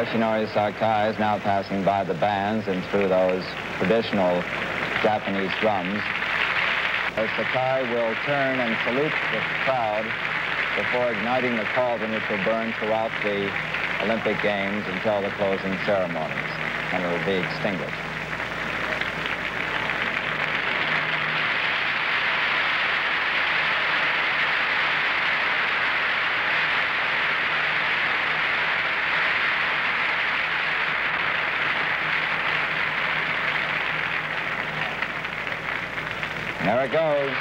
Yoshinori Sakai is now passing by the bands and through those traditional Japanese drums. Sakai will turn and salute the crowd before igniting the cauldron, which will burn throughout the Olympic Games until the closing ceremonies, and it will be extinguished. There it goes.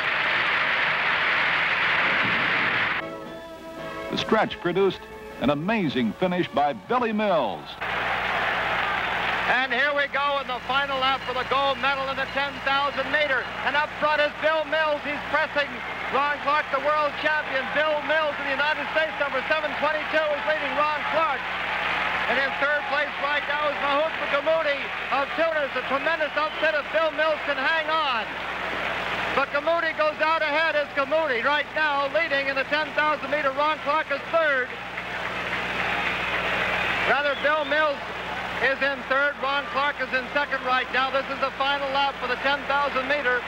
The stretch produced an amazing finish by Billy Mills. And here we go in the final lap for the gold medal in the 10,000 meter. And up front is Bill Mills. He's pressing Ron Clark, the world champion. Bill Mills in the United States, number 722, is leading Ron Clark. And in third place right now is Mahout Gammoudi of Tunis. A tremendous upset if Bill Mills can hang on. But Gammoudi goes out ahead as Gammoudi right now leading in the 10,000 meter. Ron Clark is third. Rather, Bill Mills is in third. Ron Clark is in second right now. This is the final lap for the 10,000 meter.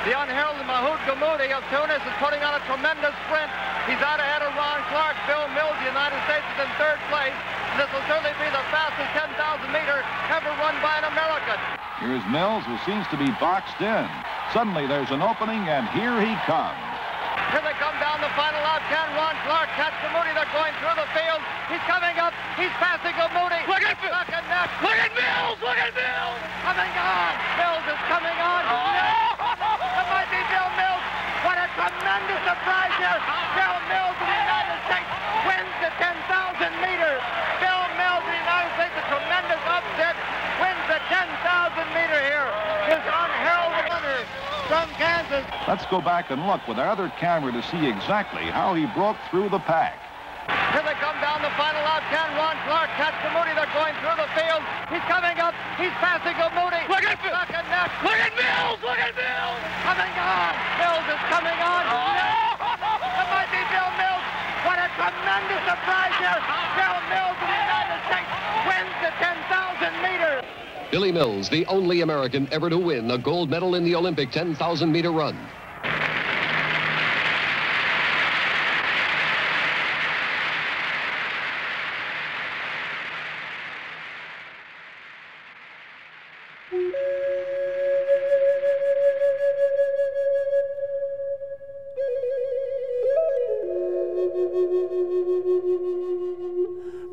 The unheralded Mahout Gammoudi of Tunis is putting on a tremendous sprint. He's out ahead of Ron Clark. Bill Mills, the United States, is in third place. This will certainly be the fastest 10,000 meter ever run by an American. Here's Mills, who seems to be boxed in. Suddenly there's an opening, and here he comes. Here they come down the final lap. Can Ron Clark catch Gammoudi? They're going through the field. He's coming up. He's passing Gammoudi. Look at Mills! Look at Mills! Look at Mills! Coming on. Mills is coming on. It might be Bill Mills. What a tremendous surprise here. Bill Mills of the United States wins the 10,000 meter. Bill Mills of the United States, a tremendous upset, wins the 10,000 meter here. His unheralded runner from Kansas. Let's go back and look with our other camera to see exactly how he broke through the pack. Here they come down the final lap. Can Ron Clark catch Gammoudi? They're going through the field. He's coming up. He's passing Gammoudi. Look at Mills! Look at Mills! Look at Mills! Coming on. Mills is coming on. It might be Bill Mills. What a tremendous surprise here. Bill Mills of the United States wins the 10,000 meter. Billy Mills, the only American ever to win a gold medal in the Olympic 10,000 meter run.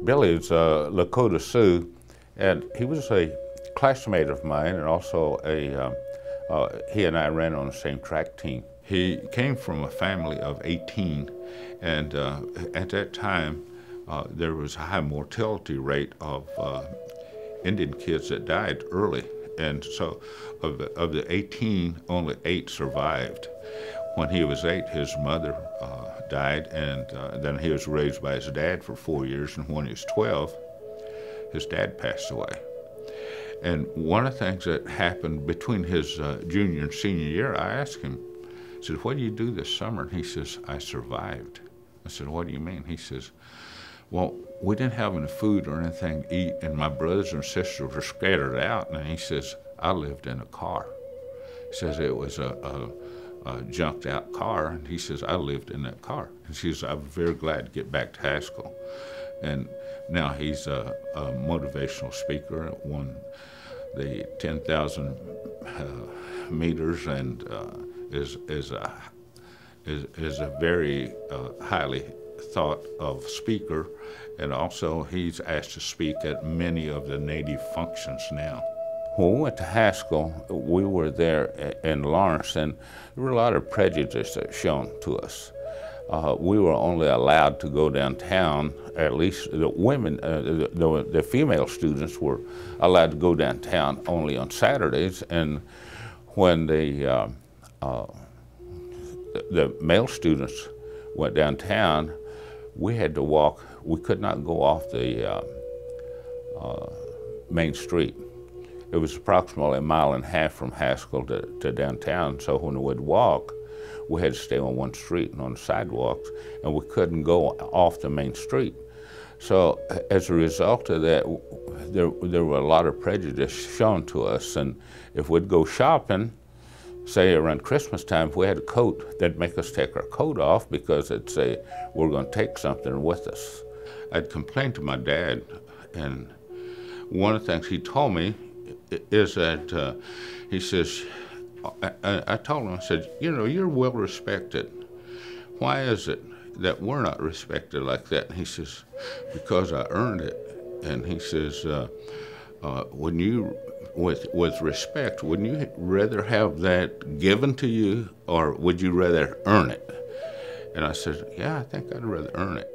Billy's Lakota Sioux, and he was a classmate of mine, and also he and I ran on the same track team. He came from a family of 18, and at that time there was a high mortality rate of Indian kids that died early, and so of the 18, only 8 survived. When he was 8, his mother died, and then he was raised by his dad for 4 years, and when he was 12, his dad passed away. And one of the things that happened between his junior and senior year, I asked him, I said, what do you do this summer? And he says, I survived. I said, what do you mean? He says, well, we didn't have any food or anything to eat, and my brothers and sisters were scattered out, and he says, I lived in a car. He says it was a junked out car, and he says, I lived in that car. And she says, I'm very glad to get back to Haskell. And now he's a motivational speaker, won the 10,000 meters, and is a very highly thought of speaker, and also he's asked to speak at many of the Native functions now. When we went to Haskell, we were there in Lawrence, and there were a lot of prejudice shown to us. We were only allowed to go downtown, at least the women, the female students were allowed to go downtown only on Saturdays, and when the male students went downtown, we had to walk. We could not go off the main street. It was approximately 1.5 miles from Haskell to downtown, so when we'd walk, we had to stay on one street and on the sidewalks, and we couldn't go off the main street. So as a result of that, there were a lot of prejudice shown to us. And if we'd go shopping, say around Christmas time, if we had a coat, they'd make us take our coat off because they'd say, we're going to take something with us. I'd complain to my dad, and one of the things he told me is that, he says, I told him, I said, you know, you're well respected. Why is it that we're not respected like that? And he says, because I earned it. And he says, when you, with respect, wouldn't you rather have that given to you, or would you rather earn it? And I said, yeah, I think I'd rather earn it.